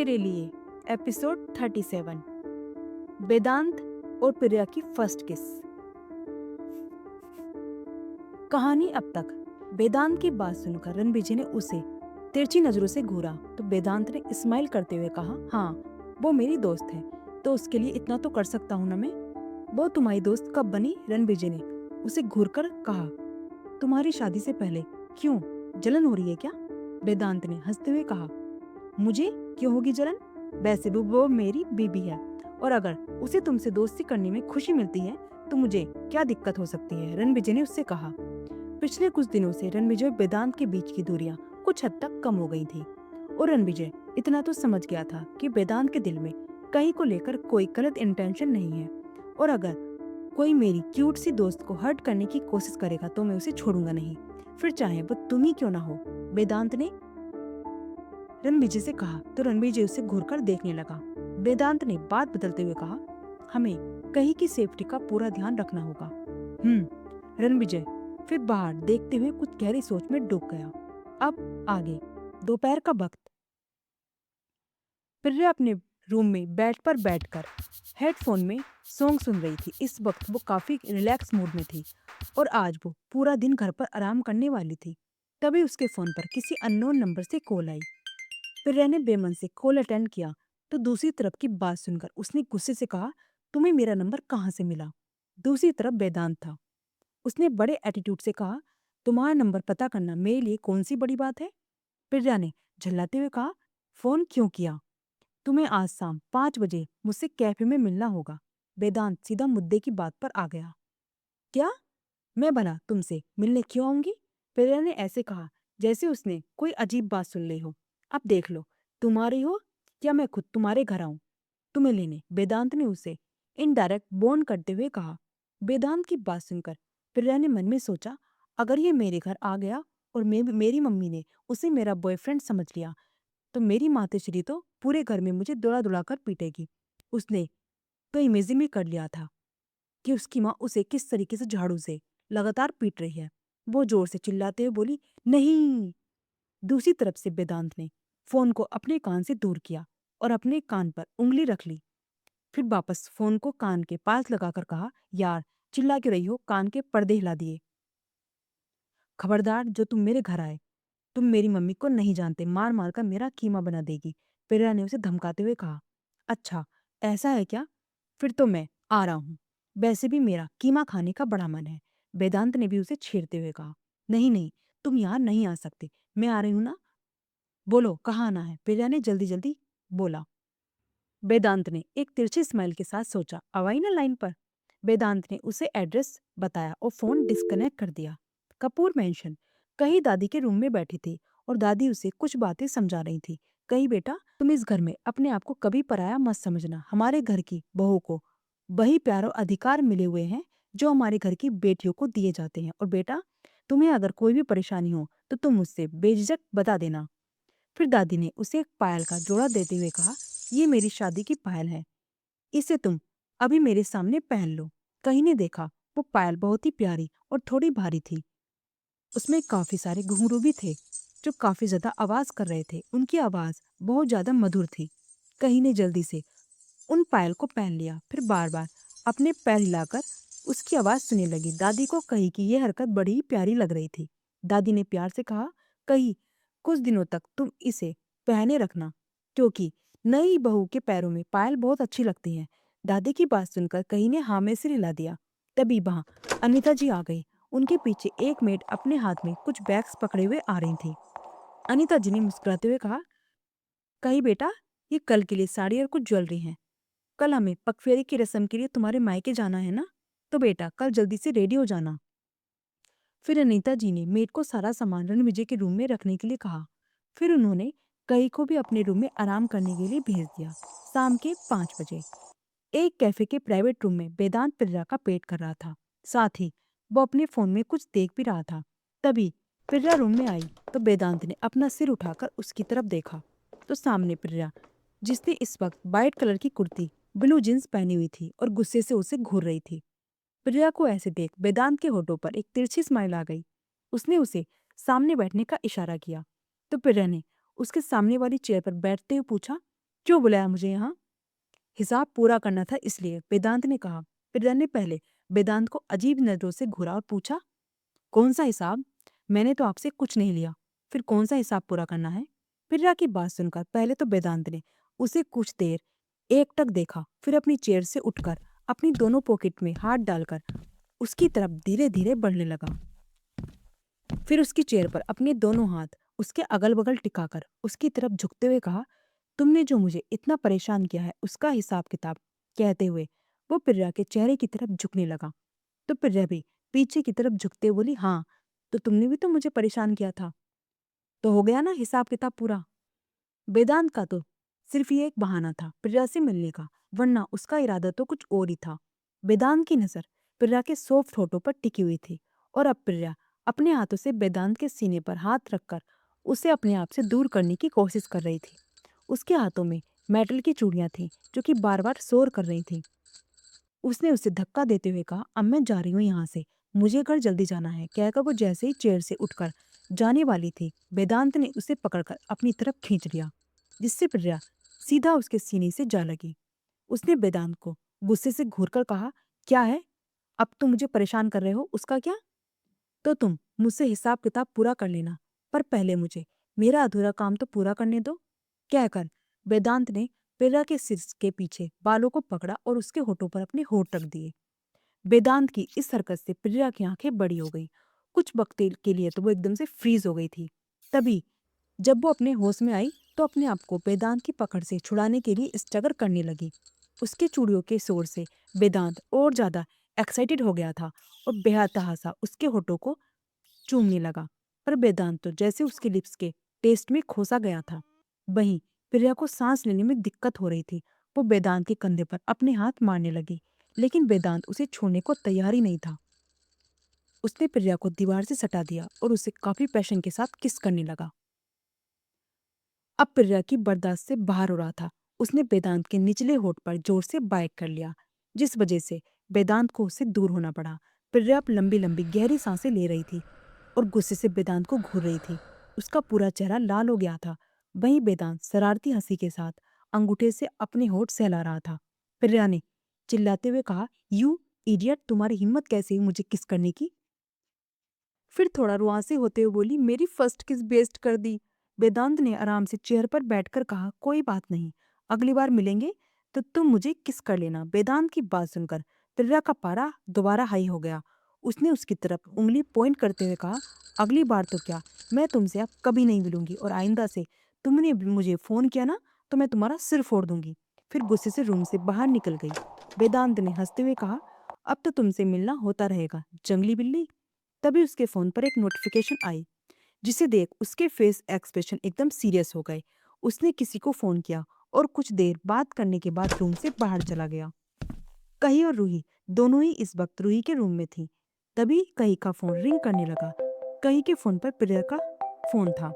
तेरे लिए एपिसोड 37 वेदांत और प्रिया की फर्स्ट किस। कहानी अब तक। वेदांत की बात सुनकर रणविजय ने उसे तिरछी नजरों से घूरा तो वेदांत ने स्माइल करते हुए कहा, हाँ वो मेरी दोस्त है तो उसके लिए इतना तो कर सकता हूँ ना मैं। वो तुम्हारी दोस्त कब बनी? रणविजय ने उसे घूरकर कहा। तुम्हारी शादी से पहले। क्यों, जलन हो रही है क्या? वेदांत ने हंसते हुए कहा। मुझे क्यों होगी जलन? वैसे भी वो मेरी बीबी है और अगर उसे तुमसे दोस्ती करने में खुशी मिलती है तो मुझे क्या दिक्कत हो सकती है? रणविजय ने उससे कहा। पिछले कुछ दिनों से रणविजय और वेदांत के बीच की दूरियां कुछ हद तक कम हो गई थी और रणविजय इतना तो समझ गया था कि वेदांत के दिल में कहीं को लेकर कोई गलत इंटेंशन नहीं है और अगर कोई मेरी क्यूट सी दोस्त को हर्ट करने की कोशिश करेगा तो मैं उसे छोड़ूंगा नहीं, फिर चाहे वो तुम ही क्यों ना हो। वेदांत ने रणविजय से कहा तो रणविजय उसे घूरकर देखने लगा। वेदांत ने बात बदलते हुए कहा, हमें कहीं की सेफ्टी का पूरा ध्यान रखना होगा। रणविजय फिर बाहर देखते हुए कुछ गहरी सोच में डूब गया। अब आगे। दोपहर का वक्त। प्रिया अपने रूम में बेड पर बैठकर हेडफोन में सॉन्ग सुन रही थी। इस वक्त वो काफी रिलैक्स मूड में थी और आज वो पूरा दिन घर पर आराम करने वाली थी। तभी उसके फोन पर किसी अननोन नंबर से कॉल आई। प्रिया ने बेमन से कॉल अटेंड किया तो दूसरी तरफ की बात सुनकर उसने गुस्से से कहा, तुम्हें मेरा नंबर कहाँ से मिला? दूसरी तरफ वेदांत था। उसने बड़े एटीट्यूड से कहा, तुम्हारा नंबर पता करना मेरे लिए कौन सी बड़ी बात है? प्रिया ने झल्लाते हुए कहा, फोन क्यों किया? तुम्हें आज शाम 5 बजे मुझसे कैफे में मिलना होगा। वेदांत सीधा मुद्दे की बात पर आ गया। क्या? मैं भला तुमसे मिलने क्यों आऊंगी? प्रिया ने ऐसे कहा जैसे उसने कोई अजीब बात सुन ली हो। अब देख लो, तुम्हारी हो या मैं खुद तुम्हारे घर आऊं तुम्हें लेने? वेदांत ने उसे इनडायरेक्ट बॉन्ड करते हुए कहा। वेदांत की बात सुनकर प्रिया ने मन में सोचा, अगर ये मेरे घर आ गया और मेरी मम्मी ने उसे मेरा बॉयफ्रेंड समझ लिया तो मेरी मातोश्री तो पूरे घर में मुझे दौड़ा दौड़ा कर पीटेगी। उसने तो इमेजिन भी कर लिया था कि उसकी माँ उसे किस तरीके से झाड़ू से लगातार पीट रही है। वो जोर से चिल्लाते हुए बोली, नहीं। दूसरी तरफ से वेदांत ने फोन को अपने कान से दूर किया और अपने कान पर उंगली रख ली। फिर वापस फोन को कान के पास लगाकर कहा, यार चिल्ला क्यों रही हो? कान के पर्दे हिला दिए। खबरदार, जो तुम मेरे घर आए, तुम मेरी मम्मी को नहीं जानते, मार मार कर मेरा कीमा बना देगी। प्रिया ने उसे धमकाते हुए कहा। अच्छा ऐसा है क्या? फिर तो मैं आ रहा हूँ। वैसे भी मेरा कीमा खाने का बड़ा मन है। वेदांत ने भी उसे छेड़ते हुए कहा। नहीं नहीं, तुम यहाँ नहीं आ सकते, मैं आ रही हूँ ना। बोलो कहाँ आना है? प्रिया ने जल्दी जल्दी बोला। वेदांत ने एक तिरछी स्माइल के साथ सोचा, आवाई ना लाइन पर। वेदांत ने उसे एड्रेस बताया और फोन डिस्कनेक्ट कर दिया। कपूर मेंशन। कहीं दादी के रूम में बैठी थी और दादी उसे कुछ बातें समझा रही थी। कहीं बेटा, तुम इस घर में अपने आप को कभी पराया मत समझना। हमारे घर की बहू को वही प्यार और अधिकार मिले हुए हैं जो हमारे घर की बेटियों को दिए जाते हैं। और बेटा, तुम्हें अगर कोई भी परेशानी हो तो तुम मुझसे बेझिझक बता देना। फिर दादी ने उसे एक पायल का जोड़ा देते हुए कहा, ये मेरी शादी की पायल है, इसे तुम अभी मेरे सामने पहन लो। कहीं ने देखा वो पायल बहुत ही प्यारी और थोड़ी भारी थी। उसमें काफी सारे घुंघरू भी थे जो काफी ज्यादा आवाज कर रहे थे। उनकी आवाज बहुत ज्यादा मधुर थी। कहीं ने जल्दी से उन पायल को पहन लिया, फिर बार बार अपने पैर हिलाकर उसकी आवाज सुनने लगी। दादी को कही कि यह हरकत बड़ी ही प्यारी लग रही थी। दादी ने प्यार से कहा, कही कुछ दिनों तक तुम इसे पहने रखना क्योंकि नई बहू के पैरों में पायल बहुत अच्छी लगती है। दादी की बात सुनकर कही ने हाँ में सिर हिला दिया। तभी वहां अनीता जी आ गई। उनके पीछे एक मेड अपने हाथ में कुछ बैग्स पकड़े हुए आ रही थी। अनीता जी ने मुस्कुराते हुए कहा, कही बेटा, ये कल के लिए साड़ी और कुछ ज्वेलरी है। कल हमें पगफेरे की रस्म के लिए तुम्हारे मायके जाना है ना, तो बेटा कल जल्दी से रेडी हो जाना। फिर अनीता जी ने मेड को सारा सामान रणविजय के रूम में रखने के लिए कहा। फिर उन्होंने कई को भी अपने रूम में आराम करने के लिए भेज दिया। शाम के 5 बजे एक कैफे के प्राइवेट रूम में वेदांत प्रिया का पेट कर रहा था। साथ ही वो अपने फोन में कुछ देख भी रहा था। तभी प्रिया रूम में आई तो वेदांत ने अपना सिर उठाकर उसकी तरफ देखा तो सामने प्रिया, जिसने इस वक्त वाइट कलर की कुर्ती ब्लू जींस पहनी हुई थी और गुस्से से उसे घूर रही थी। प्रिया को ऐसे देख वेदांत के होठों पर एक तिरछी स्माइल आ गई। उसने उसे सामने बैठने का इशारा किया तो प्रिया ने उसके सामने वाली चेयर पर बैठते हुए पूछा, क्यों बुलाया मुझे यहाँ? हिसाब पूरा करना था इसलिए, वेदांत ने कहा। प्रिया ने पहले वेदांत को अजीब नजरों से घूरा और पूछा, कौन सा हिसाब? मैंने तो आपसे कुछ नहीं लिया, फिर कौन सा हिसाब पूरा करना है? प्रिया की बात सुनकर पहले तो वेदांत ने उसे कुछ देर एकटक देखा, फिर अपनी चेयर से उठकर अपनी दोनों पॉकेट में हाथ डालकर उसकी तरफ धीरे धीरे बढ़ने लगा। फिर उसकी चेयर पर अपने दोनों हाथ उसके अगल बगल टिकाकर उसकी तरफ झुकते हुए कहा, तुमने जो मुझे इतना परेशान किया है उसका हिसाब किताब। कहते हुए वो प्रिया के चेहरे की तरफ झुकने लगा। तो प्रिया भी पीछे की तरफ झुकते बोली, हाँ, तो तुमने भी तो मुझे परेशान किया था, तो हो गया ना हिसाब किताब पूरा। वेदांत का तो सिर्फ ये एक बहाना था प्रिया से मिलने का, वरना उसका इरादा तो कुछ और ही था। वेदांत की नजर प्रिया के सॉफ्ट होठों पर टिकी हुई थी और अब प्रिया अपने हाथों से वेदांत के सीने पर हाथ रखकर उसे अपने आप से दूर करने की कोशिश कर रही थी। उसके हाथों में मेटल की चूड़ियां थीं जो कि बार बार शोर कर रही थीं। उसने उसे धक्का देते हुए कहा, अब मैं जा रही हूँ यहाँ से, मुझे घर जल्दी जाना है, कहकर वो जैसे ही चेयर से उठकर जाने वाली थी, वेदांत ने उसे पकड़कर अपनी तरफ खींच लिया, जिससे प्रिया सीधा उसके सीने से जा लगी। उसने वेदांत को गुस्से से घूरकर कहा, क्या है, अब तुम मुझे परेशान कर रहे हो, उसका क्या? तो तुम मुझसे हिसाब किताब पूरा कर लेना, पर पहले मुझे मेरा अधूरा काम तो पूरा करने दो, कहकर वेदांत ने प्रिया के सिर के पीछे बालों को पकड़ा और उसके होठों पर अपने होठ रख दिए। वेदांत की इस हरकत से प्रिया की आंखें बड़ी हो गई। कुछ वक्त के लिए तो वो एकदम से फ्रीज हो गई थी। तभी जब वो अपने होश में आई तो अपने आप को वेदांत की पकड़ से छुड़ाने के लिए स्ट्रगल करने लगी। उसके चूड़ियों के शोर से वेदांत और ज्यादा एक्साइटेड हो गया था और बेतहासा उसके होठों को चूमने लगा। पर वेदांत तो जैसे उसके लिप्स के टेस्ट में खोसा गया था। वहीं प्रिया को सांस लेने में दिक्कत हो रही थी। वो वेदांत के कंधे पर अपने हाथ मारने लगी, लेकिन वेदांत उसे छोड़ने को तैयार ही नहीं था। उसने प्रिया को दीवार से सटा दिया और उसे काफी पैशन के साथ किस करने लगा। अब प्रिया की बर्दाश्त से बाहर हो रहा था। उसने वेदांत के निचले होठ पर जोर से बाइट कर लिया, जिस वजह से वेदांत को उससे दूर होना पड़ा। प्रिया अब लंबी लंबी गहरी सांसें ले रही थी और गुस्से से वेदांत को घूर रही थी। उसका पूरा चेहरा लाल हो गया था। वहीं वेदांत शरारती हंसी के साथ अंगूठे से अपने होठ सहला रहा था। प्रिया ने चिल्लाते हुए कहा, यू इडियट, तुम्हारी हिम्मत कैसे हुई मुझे किस करने की? फिर थोड़ा रुआंसे होते हुए बोली, मेरी फर्स्ट किस बेस्ट कर दी। वेदांत ने आराम से चेयर पर बैठकर कहा, कोई बात नहीं, अगली बार मिलेंगे तो तुम मुझे किस कर लेना। वेदांत की बात सुनकर प्रिया का पारा दोबारा हाई हो गया। उसने उसकी तरफ उंगली पॉइंट करते हुए कहा, अगली बार तो क्या, मैं तुमसे अब कभी नहीं मिलूंगी और आइंदा से तुमने मुझे फोन किया ना तो मैं तुम्हारा सिर फोड़ दूंगी। फिर गुस्से से रूम से बाहर निकल गई। वेदांत ने हंसते हुए कहा, अब तो तुमसे मिलना होता रहेगा, जंगली बिल्ली। तभी उसके फोन पर एक नोटिफिकेशन आई, जिसे देख उसके फेस एक्सप्रेशन एकदम सीरियस हो गए। उसने किसी को फोन किया और कुछ देर बात करने के बाद रूम से बाहर चला गया। कही और रूही दोनों ही इस वक्त रूही के रूम में थी। तभी कही का फोन रिंग करने लगा। कही के फोन पर प्रिया का फोन था।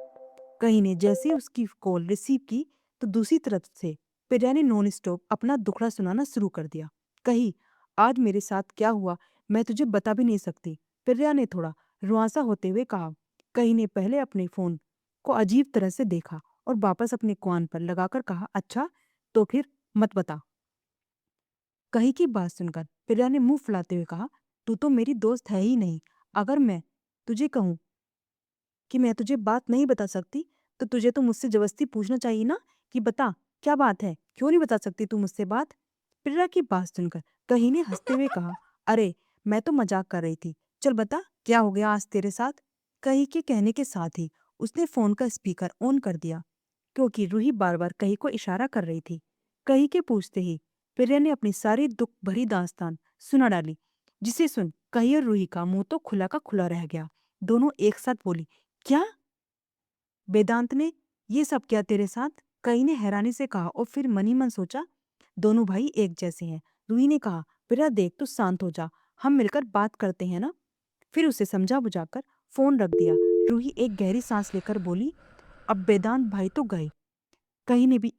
कही ने जैसे ही उसकी कॉल रिसीव की तो दूसरी तरफ से प्रिया ने नॉन स्टॉप अपना दुखड़ा सुनाना शुरू कर दिया। कही, आज मेरे साथ क्या हुआ मैं तुझे बता भी नहीं सकती, प्रिया ने थोड़ा रुआंसा होते हुए कहा। कही ने पहले अपने फोन को अजीब तरह से देखा और वापस अपने कान पर लगाकर कहा, अच्छा तो फिर मत बता। कही की बात सुनकर प्रिया ने मुंह फुलाते हुए कहा, तू तो मेरी दोस्त है ही नहीं। अगर मैं तुझे कहूं कि मैं तुझे बात नहीं बता सकती तो तुझे तो मुझसे जबरदस्ती पूछना चाहिए ना कि बता क्या बात है, क्यों नहीं बता सकती तू मुझसे बात? प्रिया की बात सुनकर कही ने हंसते हुए कहा, अरे मैं तो मजाक कर रही थी, चल बता क्या हो गया आज तेरे साथ। कही के कहने के साथ ही उसने फोन का स्पीकर ऑन कर दिया, क्योंकि रूही बार बार कही को इशारा कर रही थी। कही के पूछते ही प्रिया ने अपनी सारी दुख भरी दास्तान सुना डाली, जिसे सुन कही और रूही का मुंह तो खुला का खुला रह गया। दोनों एक साथ बोली, क्या वेदांत ने ये सब किया तेरे साथ? कई ने हैरानी से कहा और फिर मन ही मन सोचा, दोनों भाई एक जैसे हैं। रूही ने कहा, प्रिया देख तू शांत हो जा, हम मिलकर बात करते हैं ना। फिर उसे समझा बुझाकर फोन रख दिया। रूही एक गहरी सांस लेकर बोली, अब वेदांत भाई तो गए। कहीं ने भी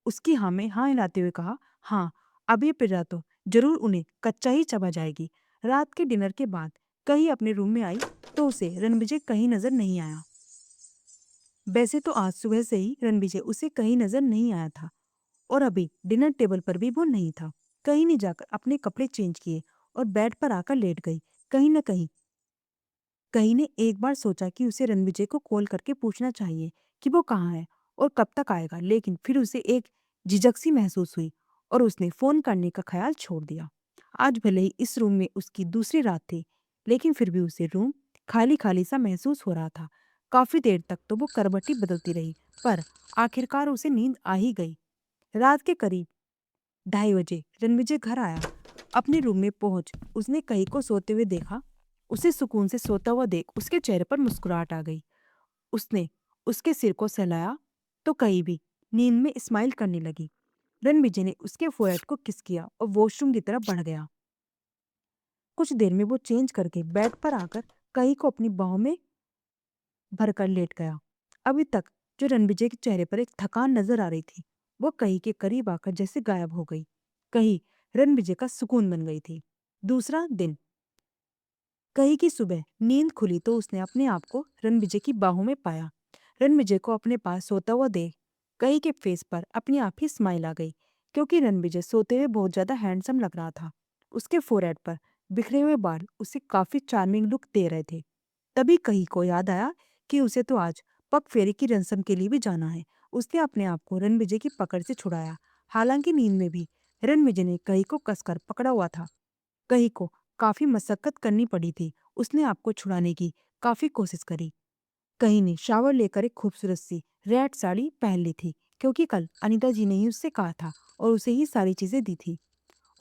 उसकी हाँ में हाँ हिलाते हुए कहा, हाँ, अब ये प्रिया तो जरूर उन्हें कच्चा ही चबा जाएगी। रात के डिनर के बाद कहीं अपने रूम में आई तो उसे रणविजय कहीं नजर नहीं आया। वैसे तो आज सुबह से ही रणविजय उसे कहीं नजर नहीं आया था और अभी डिनर टेबल पर भी वो नहीं था। कहीं ने जाकर अपने कपड़े चेंज किए और बेड पर आकर लेट गई। कहीं न कहीं ने एक बार सोचा कि उसे रणविजय को कॉल करके पूछना चाहिए कि वो कहाँ है और कब तक आएगा, लेकिन फिर उसे एक झिझक सी महसूस हुई और उसने फोन करने का ख्याल छोड़ दिया। आज भले ही इस रूम में उसकी दूसरी रात थी, लेकिन फिर भी उसे रूम खाली खाली सा महसूस हो रहा था। काफी देर तक तो वो करवटी बदलती रही, पर आखिरकार उसे नींद आ ही गई। रात के करीब 2:30 बजे रणविजय घर आया। अपने रूम में पहुंच उसने कहीं को सोते हुए देखा। उसे सुकून से सोता हुआ देख उसके चेहरे पर मुस्कुराहट आ गई। उसने उसके सिर को सहलाया तो कहीं भी नींद में स्माइल करने लगी। रणविजय ने उसके फोrehead को किस किया और वॉशरूम की तरफ बढ़ गया। कुछ देर में वो चेंज करके बेड पर आकर कहीं को अपनी बाहों में भरकर लेट गया। अभी तक जो रणविजय के चेहरे पर एक थकान नजर आ रही थी, वो कहीं के करीब आकर जैसे गायब हो गई। कहीं रणविजय का सुकून बन गई थी। दूसरा दिन कहीं की सुबह नींद खुली तो उसने अपने आप को रणविजय की बाहों में पाया। रणविजय को अपने पास सोता हुआ देख कहीं के फेस पर अपने आप ही स्माइल आ गई, क्योंकि रणविजय सोते हुए बहुत ज्यादा हैंडसम लग रहा था। उसके फोrehead पर बिखरे हुए बाल उसे काफी चार्मिंग लुक दे रहे थे। तभी कहीं को याद आया कि उसे तो आज पग फेरी की रस्म के लिए भी जाना है। उसने अपने आप को रणविजय की पकड़ से छुड़ाया। हालांकि नींद में भी रणविजय ने कहीं को कसकर पकड़ा हुआ था। कहीं को काफी मशक्कत करनी पड़ी थी। उसने आपको छुड़ाने की काफी कोशिश करी। कहीं ने शावर लेकर एक खूबसूरत सी रेड साड़ी पहन ली थी, क्योंकि कल अनीता जी ने ही उससे कहा था और उसे ही सारी चीजें दी थी।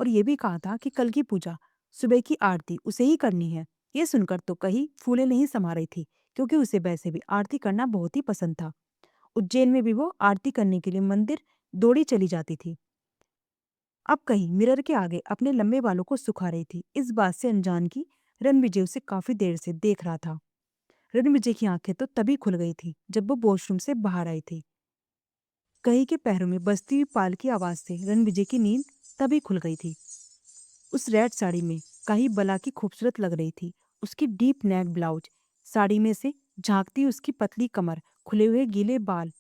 और ये भी कहा था कि कल की पूजा, सुबह की आरती उसे ही करनी है। ये सुनकर तो कहीं फूले नहीं समा रही थी, क्योंकि उसे वैसे भी आरती करना बहुत ही पसंद था। उज्जैन में भी वो आरती करने के लिए मंदिर दौड़ी चली जाती थी। अब कहीं मिरर के आगे अपने लंबे बालों को सुखा रही थी, इस बात से अनजान की रणविजय उसे काफी देर से देख रहा था। रणविजय की आंखें तो तभी खुल गई थी जब वो वॉशरूम से बाहर आई थी। कहीं के पैरों में बजती हुई पाल की आवाज से रणविजय की नींद तभी खुल गई थी। उस रेड साड़ी में कहीं बला की खूबसूरत लग रही थी। उसकी डीप नेक ब्लाउज, साड़ी में से झांकती उसकी पतली कमर, खुले हुए गीले बाल,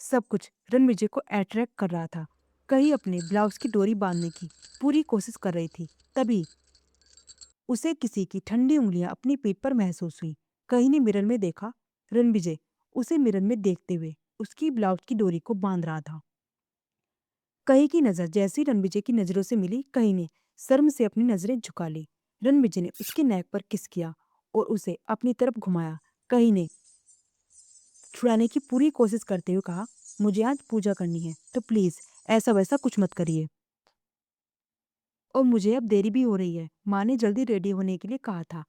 सब कुछ रणविजय को अट्रैक्ट कर रहा था। कहीं अपने ब्लाउज की डोरी बांधने की पूरी कोशिश कर रही थी। तभी उसे किसी की ठंडी उंगलियां अपनी पीठ पर महसूस हुई। कहीं ने मिरर में देखा, रणविजय उसे मिरर में देखते हुए उसकी ब्लाउज की डोरी को बांध रहा था। कहीं की नजर जैसे ही रणविजय की नजरों से मिली, कहीं ने शर्म से अपनी नजरें झुका ली। रणविजय ने उसके नेक पर किस किया और उसे अपनी तरफ घुमाया। कहीं ने छुड़ाने की पूरी कोशिश करते हुए कहा, मुझे आज पूजा करनी है, तो प्लीज ऐसा वैसा कुछ मत करिए। और मुझे अब देरी भी हो रही है। माँ ने जल्दी रेडी होने के लिए कहा था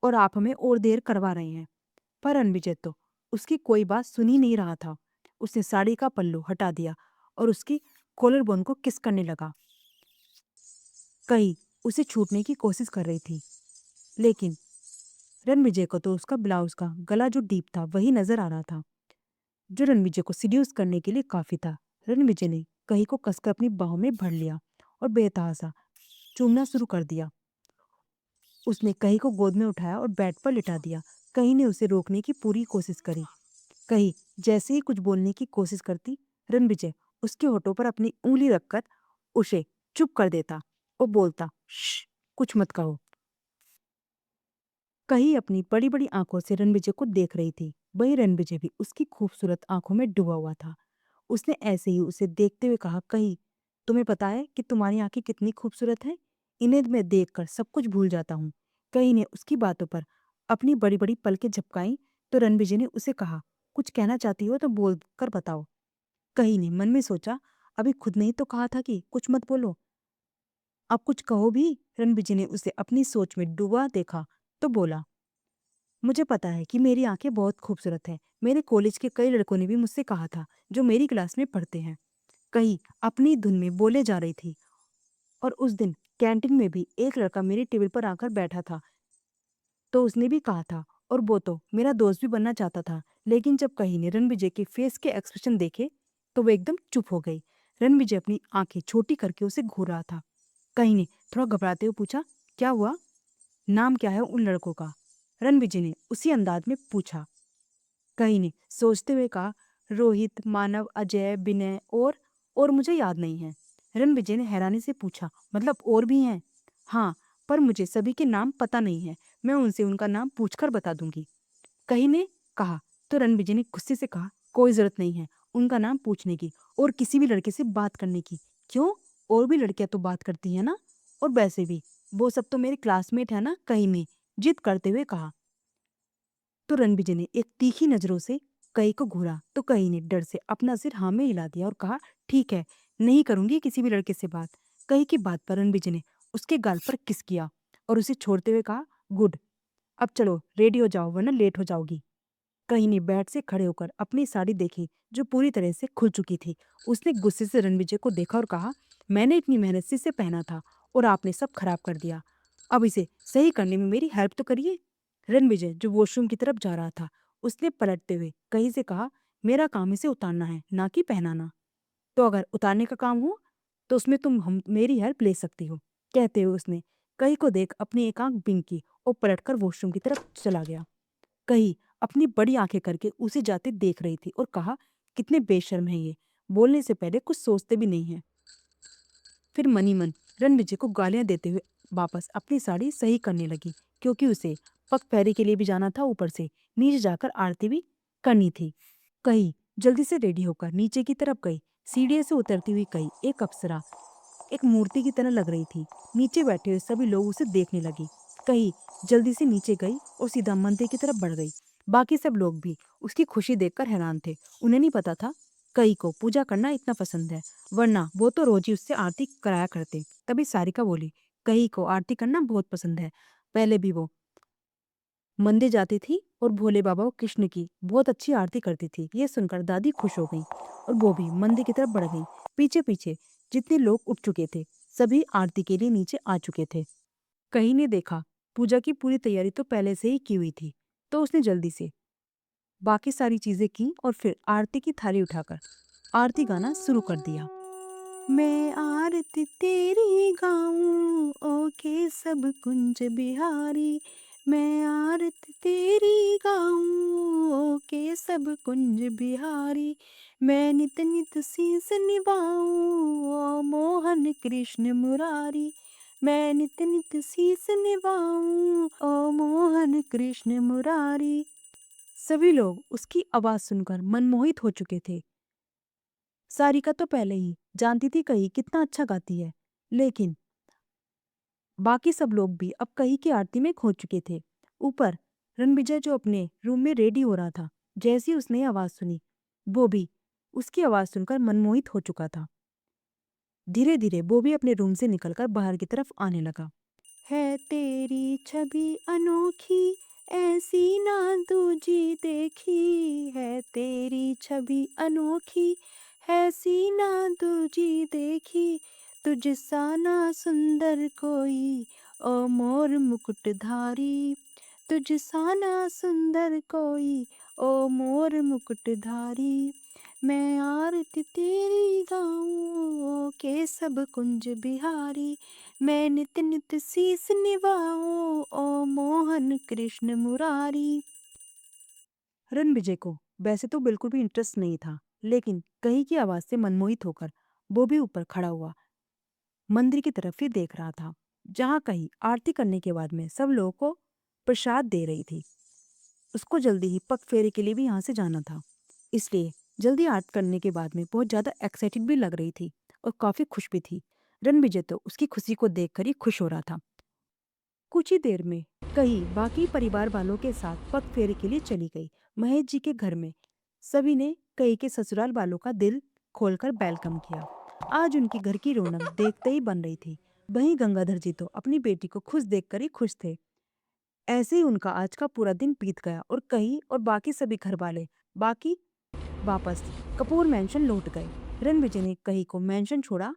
और आप हमें और देर करवा रहे हैं। पर रणविजय तो उसकी कोई बात सुन ही नहीं रहा था। उसने साड़ी का पल्लू हटा दिया और उसकी कॉलर बोन को किस करने लगा। कहीं उसे छूटने की कोशिश कर रही थी, लेकिन रणविजय को तो उसका ब्लाउज का गला जो डीप था वही नजर आ रहा था, जो रणविजय को सिड्यूस करने के लिए काफी था। रणविजय ने कहीं को कसकर अपनी बाहों में भर लिया और बेतहासा चूमना शुरू कर दिया। उसने कहीं को गोद में उठाया और बेड पर लिटा दिया। कहीं ने उसे रोकने की पूरी कोशिश करी। कहीं जैसे ही कुछ बोलने की कोशिश करती, रणविजय उसके होठों पर अपनी उंगली रखकर उसे चुप कर देता और बोलता, श्श, कुछ मत कहो। कहीं अपनी बड़ी बड़ी आंखों से रणविजय को देख रही थी। वही रणविजय भी उसकी खूबसूरत आंखों में डूबा हुआ था। उसने ऐसे ही उसे देखते हुए कहा, कहीं तुम्हें पता है कि तुम्हारी आंखें कितनी खूबसूरत हैं? इन्हें मैं देखकर सब कुछ भूल जाता हूँ। कहीं ने उसकी बातों पर अपनी बड़ी बड़ी पलकें झपकाई तो रणविजय ने उसे कहा, कुछ कहना चाहती हो तो बोल कर बताओ। कहीं ने मन में सोचा, अभी खुद ने ही तो कहा था कि कुछ मत बोलो, अब कुछ कहो भी। रणविजय ने उसे अपनी सोच में डूबा देखा तो बोला, मुझे पता है कि मेरी आंखें बहुत खूबसूरत हैं। मेरे कॉलेज के कई लड़कों ने भी मुझसे कहा था, जो मेरी क्लास में पढ़ते हैं। कहीं अपनी धुन में बोले जा रही थी और उस दिन कैंटीन में भी एक लड़का मेरी टेबल पर आकर बैठा था, तो उसने भी कहा था और वो तो मेरा दोस्त भी बनना चाहता था। लेकिन जब कहीं ने रणविजय के फेस के एक्सप्रेशन देखे तो वो एकदम चुप हो गई। रणविजय अपनी आंखें छोटी करके उसे घूर रहा था। कहीं ने थोड़ा घबराते हुए पूछा, क्या हुआ? नाम क्या है उन लड़कों का? रणविजय ने उसी अंदाज में पूछा। कही ने सोचते हुए कहा, रोहित, मानव, अजय, विनय और मुझे याद नहीं है। रणविजय ने हैरानी से पूछा, मतलब और भी हैं? हाँ, पर मुझे सभी के नाम पता नहीं है। मैं उनसे उनका नाम पूछकर बता दूंगी, कही ने कहा। तो रणविजय ने गुस्से से कहा, कोई जरूरत नहीं है उनका नाम पूछने की और किसी भी लड़के से बात करने की। क्यों? और भी लड़कियां तो बात करती है ना, और वैसे भी वो सब तो मेरे क्लासमेट है ना, कही ने जिद करते हुए कहा। तो रणविजय ने एक तीखी नजरों से कई को घूरा तो कई ने डर से अपना सिर हाँ में हिला दिया और कहा, ठीक है, नहीं करूंगी किसी भी लड़के से बात। कई की बात पर रणविजय ने उसके गाल पर किस किया और उसे छोड़ते हुए कहा, गुड, अब चलो रेडी हो जाओ वरना लेट हो जाओगी। कहीं ने बेड से खड़े होकर अपनी साड़ी देखी जो पूरी तरह से खुल चुकी थी। उसने गुस्से से रणविजय को देखा और कहा, मैंने इतनी मेहनत से इसे पहना था और आपने सब खराब कर दिया। अब इसे सही करने में मेरी हेल्प तो करिए। रणविजय जो वॉशरूम की तरफ जा रहा था, उसने पलटते हुए कहीं से कहा, मेरा काम इसे उतारना है ना कि पहनाना। तो अगर उतारने का काम हो तो उसमें तुम हम मेरी हेल्प ले सकती हो। कहते हुए उसने कहीं को देख अपनी एक आंख बिंग की और पलटकर वॉशरूम की तरफ चला गया। कही अपनी बड़ी आंखें करके उसे जाते देख रही थी और कहा, कितने बेशर्म है ये, बोलने से पहले कुछ सोचते भी नहीं है। फिर मनी मन रणविजय को गालियां देते हुए वापस अपनी साड़ी सही करने लगी, क्योंकि उसे पग फेरी के लिए भी जाना था, ऊपर से नीचे जाकर आरती भी करनी थी। कही जल्दी से रेडी होकर नीचे की तरफ गई। सीढ़ी से उतरती हुई कही एक अप्सरा, एक मूर्ति की तरह लग रही थी। नीचे बैठे हुए सभी लोग उसे देखने लगे। कही जल्दी से नीचे गई और सीधा मंदिर की तरफ बढ़ गई। बाकी सब लोग भी उसकी खुशी देखकर हैरान थे। उन्हें नहीं पता था कई को पूजा करना इतना पसंद है, वरना वो तो रोज ही उससे आरती कराया करते। तभी सारिका बोली, कई को आरती करना बहुत पसंद है, पहले भी वो मंदिर जाती थी और भोले बाबा और कृष्ण की बहुत अच्छी आरती करती थी। ये सुनकर दादी खुश हो गई और वो भी मंदिर की तरफ बढ़ गई। पीछे पीछे जितने लोग उठ चुके थे सभी आरती के लिए नीचे आ चुके थे। कहीं ने देखा पूजा की पूरी तैयारी तो पहले से ही की हुई थी, तो उसने जल्दी से बाकी सारी चीजें की और फिर आरती की थाली उठाकर आरती गाना शुरू कर दिया। मैं आरती तेरी गाऊं ओ के सब कुंज बिहारी, मैं आरती तेरी गाऊं ओ के सब कुंज बिहारी, मैं नित नित शीस निभाऊं ओ मोहन कृष्ण मुरारी, मैं नित नित शीस निभाऊं ओ मोहन कृष्ण मुरारी। सभी लोग उसकी आवाज सुनकर मनमोहित हो चुके थे। सारिका तो पहले ही जानती थी कही कितना अच्छा गाती है, लेकिन बाकी सब लोग भी अब कही की आरती में खो चुके थे। ऊपर रणविजय जो अपने रूम में रेडी हो रहा था, जैसी उसने आवाज सुनी वो भी उसकी आवाज सुनकर मनमोहित हो चुका था। धीरे धीरे वो भी अपने रूम से निकलकर बाहर की तरफ आने लगा। है तेरी छवि अनोखी, ऐसी ना दूजी देखी, है तेरी छवि अनोखी, ऐसी ना दूजी देखी, तुझ सा ना सुंदर कोई ओ मोर मुकुटधारी, तुझ सा ना सुंदर कोई ओ मोर मुकुटधारी, मैं आरती तेरी गाऊं के सब कुंज बिहारी, मैं नित नित शीस निभाऊं ओ मोहन कृष्ण मुरारी। रणविजय को वैसे तो बिल्कुल भी इंटरेस्ट नहीं था, लेकिन कहीं की आवाज से मनमोहित होकर वो भी ऊपर खड़ा हुआ मंदिर की तरफ ही देख रहा था, जहाँ कहीं आरती करने के बाद में सब लोगों को प्रसाद दे रही थी। उसको जल्दी ही पग फेरे के लिए भी यहाँ से जाना था, इसलिए जल्दी आर्ट करने के बाद में बहुत ज्यादा एक्साइटेड भी लग रही थी और काफी खुश भी थी। रणविजय तो उसकी खुशी को देखकर ही खुश हो रहा था। कुछ ही देर में कही बाकी परिवार वालों के साथ पग फेरे के लिए चली गई महेश जी के घर में। सभी ने कई के ससुराल वालों का दिल खोलकर वेलकम किया। आज उनकी घर की रौनक देखते ही बन रही थी। वहीं गंगाधर जी तो अपनी बेटी को खुश देखकर ही खुश थे। ऐसे ही उनका आज का पूरा दिन बीत गया और कही और बाकी सभी घर वाले बाकी वापस कपूर मैंशन लौट गए। रणविजय ने कही को मैंशन छोड़ा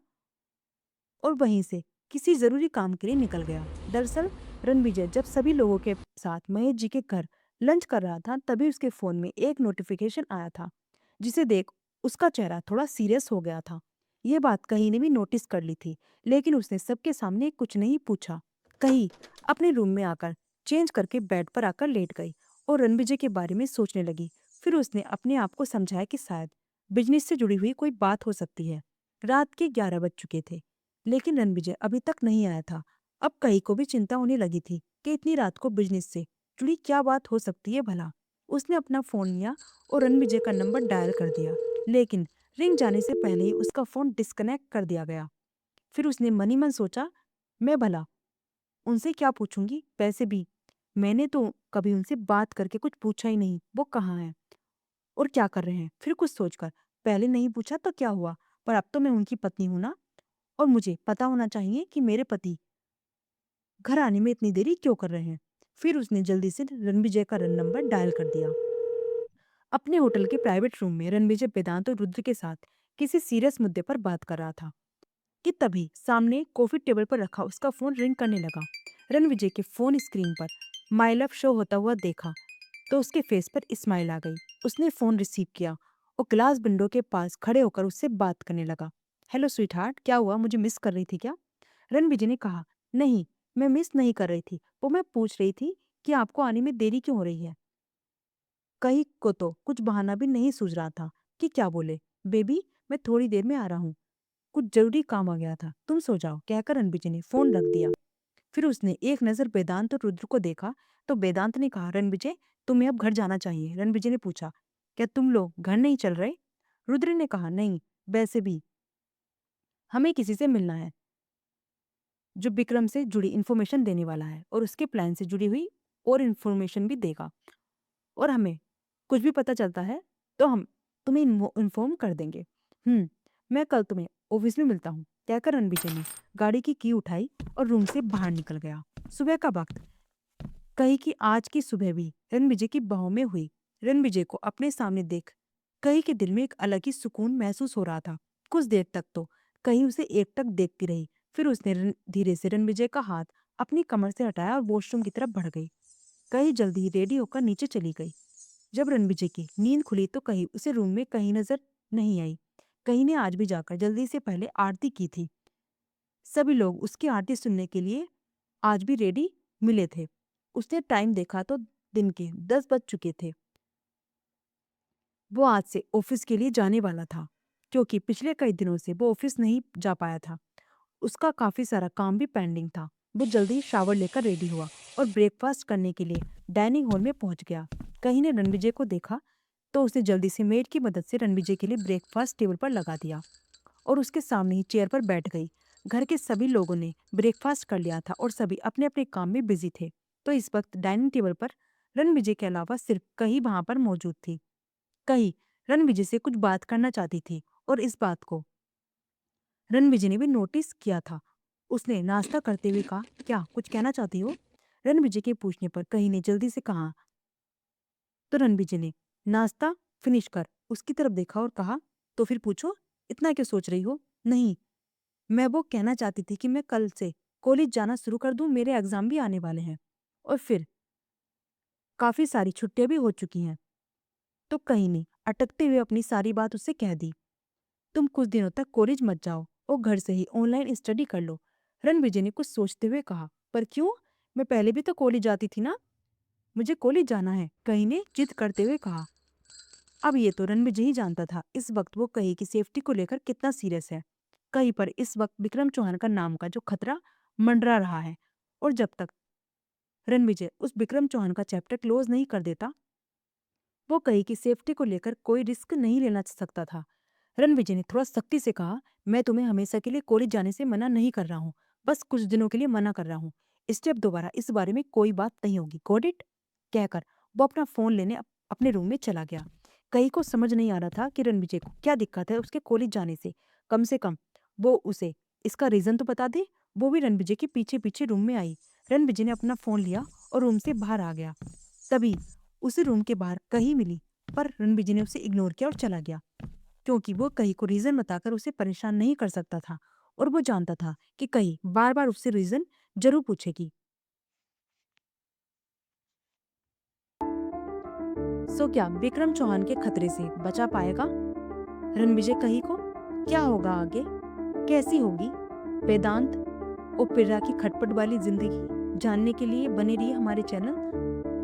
और वहीं से किसी जरूरी काम के लिए निकल गया। दरअसल रणविजय जब सभी लोगों के साथ महेश जी के घर लंच कर रहा था, तभी उसके फोन में एक नोटिफिकेशन आया था, जिसे देख उसका चेहरा थोड़ा सीरियस हो गया था। ये बात कहीं ने भी नोटिस कर ली थी, लेकिन उसने सबके सामने कुछ नहीं पूछा। कहीं अपने रूम में आकर चेंज करके बेड पर आकर लेट गई और रणविजय के बारे में सोचने लगी। फिर उसने अपने आप को समझाया कि शायद बिजनेस से जुड़ी हुई कोई बात हो सकती है। रात के 11 बज चुके थे, लेकिन रणविजय अभी तक नहीं आया था। अब कहीं को भी चिंता होने लगी थी कि इतनी रात को बिजनेस से जुड़ी क्या बात हो सकती है भला। उसने अपना फोन लिया और रणविजय का नंबर डायल कर दिया, लेकिन रिंग जाने से पहले ही उसका फोन डिस्कनेक्ट कर दिया गया। फिर उसने मन ही मन सोचा, मैं भला उनसे क्या पूछूंगी, वैसे भी मैंने तो कभी उनसे बात करके कुछ पूछा ही नहीं, वो कहाँ है और क्या कर रहे हैं। फिर कुछ सोचकर, पहले नहीं पूछा तो क्या हुआ, पर अब तो मैं उनकी पत्नी हूं ना, और मुझे पता होना चाहिए कि मेरे पति घर आने में इतनी देरी क्यों कर रहे हैं। फिर उसने जल्दी से रणविजय का रन नंबर डायल कर दिया। अपने होटल के प्राइवेट रूम में रणविजय वेदांत और रुद्र के साथ किसी सीरियस मुद्दे पर बात कर रहा था कि तभी सामने कॉफी टेबल पर रखा उसका फोन रिंग करने लगा। रणविजय के फोन स्क्रीन पर माई लव शो होता हुआ देखा तो उसके फेस पर स्माइल आ गई। उसने फोन रिसीव किया और ग्लास विंडो के पास खड़े होकर उससे बात करने लगा। हेलो स्वीट हार्ट, क्या हुआ, मुझे मिस कर रही थी क्या? रणविजय ने कहा, नहीं, मैं मिस नहीं कर रही थी, वो मैं पूछ रही थी कि आपको आने में देरी क्यों हो रही है। कहीं को तो कुछ बहाना भी नहीं सूझ रहा था कि क्या बोले। बेबी, मैं थोड़ी देर में आ रहा हूँ, कुछ जरूरी काम आ गया था, तुम सो जाओ, कहकर रणविजय ने फोन रख दिया। फिर उसने एक नजर वेदांत और रुद्र को देखा तो वेदांत ने कहा, रणविजय, तुम्हें अब घर जाना चाहिए। रणविजय ने पूछा, क्या तुम लोग घर नहीं चल रहे? रुद्र ने कहा, नहीं, वैसे भी हमें किसी से मिलना है जो विक्रम से जुड़ी इन्फॉर्मेशन देने वाला है और उसके प्लान से जुड़ी हुई और इन्फॉर्मेशन भी देगा, और हमें कुछ भी पता चलता है तो हम तुम्हें इन्फॉर्म कर देंगे। मैं कल तुम्हें ऑफिस में मिलता हूँ, कहकर रणविजय ने गाड़ी की की उठाई और रूम से बाहर निकल गया। सुबह का वक्त, कही कि आज की सुबह भी रणविजय की बाहों में हुई। रणविजय को अपने सामने देख कही के दिल में एक अलग ही सुकून महसूस हो रहा था। कुछ देर तक तो कही उसे एकटक देखती रही। फिर उसने धीरे से रणविजय का हाथ अपनी कमर से हटाया और वॉशरूम की तरफ बढ़ गई। कही जल्दी ही रेडी होकर नीचे चली गई। जब रणविजय की नींद खुली तो कही उसे रूम में कहीं नजर नहीं आई। कही ने आज भी जाकर जल्दी से पहले आरती की थी। सभी लोग उसकी आरती सुनने के लिए आज भी रेडी मिले थे। उसने टाइम देखा तो दिन के 10 बज चुके थे। वो आज से ऑफिस के लिए जाने वाला था, क्योंकि पिछले कई दिनों से वो ऑफिस नहीं जा पाया था। उसका काफी सारा काम भी पेंडिंग था। वो जल्दी ही शावर लेकर रेडी हुआ और ब्रेकफास्ट करने के लिए डाइनिंग हॉल में पहुंच गया। कहीं ने रणविजय को देखा तो उसने जल्दी से मेड की मदद से रणविजय के लिए ब्रेकफास्ट टेबल पर लगा दिया और उसके सामने ही चेयर पर बैठ गई। घर के सभी लोगों ने ब्रेकफास्ट कर लिया था और सभी अपने अपने काम में बिजी थे, तो इस वक्त डाइनिंग टेबल पर रणविजय के अलावा सिर्फ कहीं वहां पर मौजूद थी। कहीं रणविजय से कुछ बात करना चाहती थी और इस बात को रणविजय ने भी नोटिस किया था। उसने नाश्ता करते हुए कहा, क्या कुछ कहना चाहती हो? रणविजय के पूछने पर कहीं ने जल्दी से कहा तो रणविजय ने नाश्ता फिनिश कर उसकी तरफ देखा और कहा, तो फिर पूछो, इतना क्यों सोच रही हो? नहीं, मैं वो कहना चाहती थी कि मैं कल से कॉलेज जाना शुरू कर दूं, मेरे एग्जाम भी आने वाले हैं और फिर काफी सारी छुट्टियां भी हो चुकी हैं। तो कहीं ने अटकते हुए अपनी सारी बात उससे कह दी, तुम कुछ दिनों तक कॉलेज मत जाओ और घर से ही ऑनलाइन स्टडी कर लो। रणविजय ने कुछ सोचते हुए कहा, पर क्यों, मैं पहले भी तो कॉलेज जाती थी ना, मुझे कॉलेज जाना है, कहीं ने जिद करते हुए कहा। अब ये तो रणविजय ही जानता था इस वक्त वो कहीं की सेफ्टी को लेकर कितना सीरियस है। कहीं पर इस वक्त विक्रम चौहान का नाम का जो खतरा मंडरा रहा है, और जब तक रणविजय उस विक्रम चौहान का चैप्टर क्लोज नहीं कर देता वो कहीं की सेफ्टी को लेकर कोई रिस्क नहीं लेना सकता था। रणविजय ने थोड़ा सख्ती से कहा, मैं तुम्हें हमेशा के लिए कॉलेज जाने से मना नहीं कर रहा हूँ, बस कुछ दिनों के लिए मना कर रहा हूँ। इससे अब दोबारा इस बारे में कोई बात नहीं होगी, गॉट इट? कहकर वो अपना फोन लेने अपने रूम में चला गया। कहीं को समझ नहीं आ रहा था कि रणविजय को क्या दिक्कत है उसके कॉलेज जाने से कम वो उसे इसका रीजन तो बता दे। वो भी रणविजय के पीछे पीछे रूम में आई। रणविजय ने अपना फोन लिया और रूम से बाहर आ गया। तभी उसे रूम के बाहर कहीं मिली, पर रणविजय ने उसे इग्नोर किया और चला गया, क्योंकि वो कहीं को रीजन बताकर उसे परेशान नहीं कर सकता था और वो जानता था कि कहीं बार बार उससे रीजन जरूर पूछेगी। सो क्या विक्रम चौहान के खतरे से बचा पाएगा रणविजय कहीं को? क्या होगा आगे, कैसी होगी वेदांत और पिर्रा की खटपट वाली जिंदगी जानने के लिए बने रहिए हमारे चैनल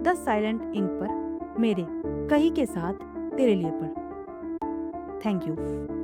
द साइलेंट इंक पर मेरे कहीं के साथ तेरे लिए पर। Thank you.